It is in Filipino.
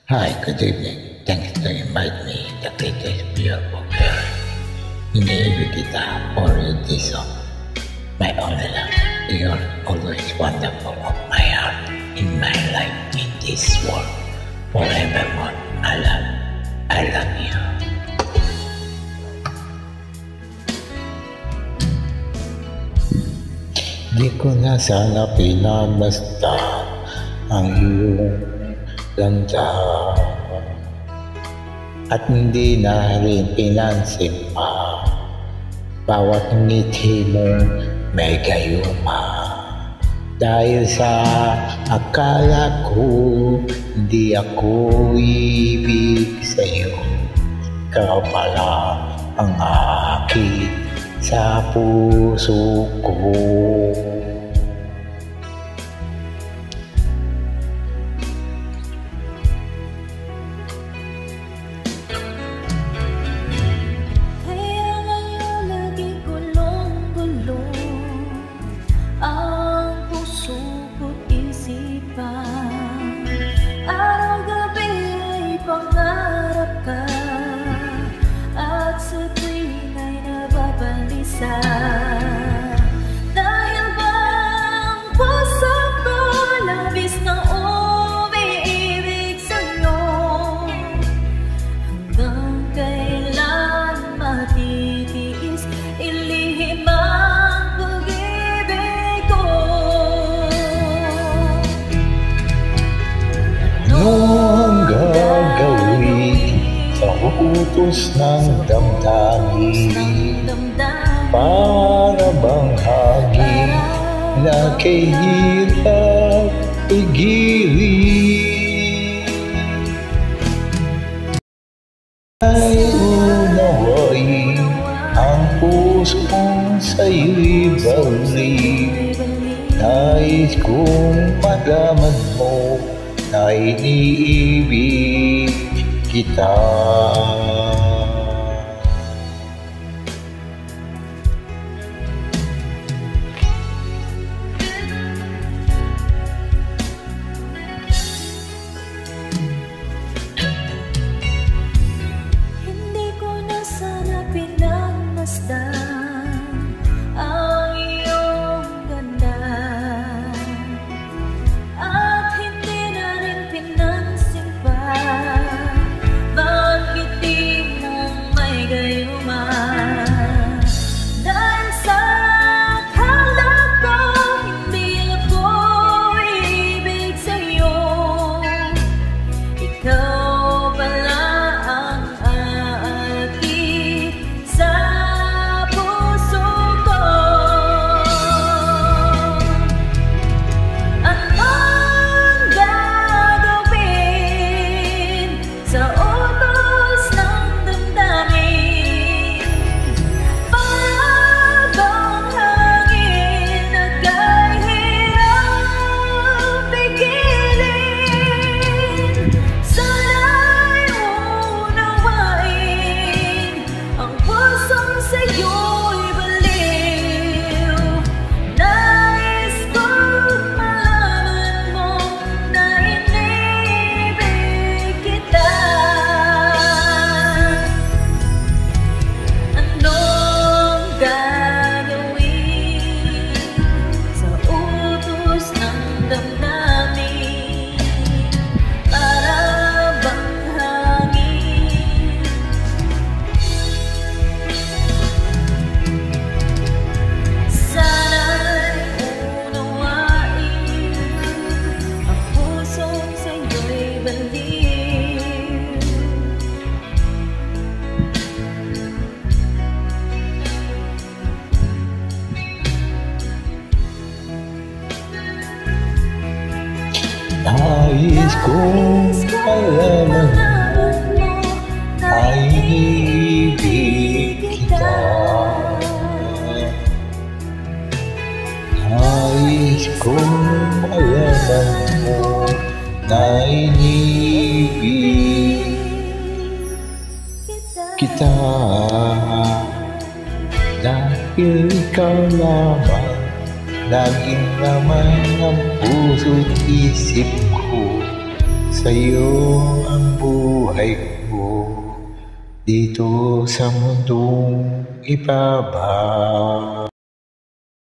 Hi, good evening. Thanks to invite me to Peter's Beer Book Fair. Iniibig kita for this song. My only love, you're always wonderful of my heart, in my life, in this world. Forevermore, I love you. Di ko na sana pinabasta ang iyong ganda at hindi na rin pinansin pa bawat ngiti mong may gayuma, dahil sa akala ko hindi ako ibig sa'yo. Ikaw pala ang akin sa puso ko. Dahil bang puso ko labis na umiibig sa'yo, hanggang kailan matitiis ilihim ang pag-ibig ko. Ano ang gagawin sa utos ng damdamin? Para bang hangin na kay hirap pigilin, ay unawain ang puso kong sa'yo'y balik. Nais kong malaman mo na iniibig kita. Ang iyong ganda at hindi na rin pinansin pa bakit di mong may gayuma, dahil sa akala ko hindi ako ibig sa'yo. Ikaw pala ang akin sa Nais kong malaman mo ay iniibig kita. Nais kong malaman mo na iniibig kita, dahil ikaw lamang laging naman ang puso't isip ko. Sa'yo ang buhay ko dito sa mundong ibaba.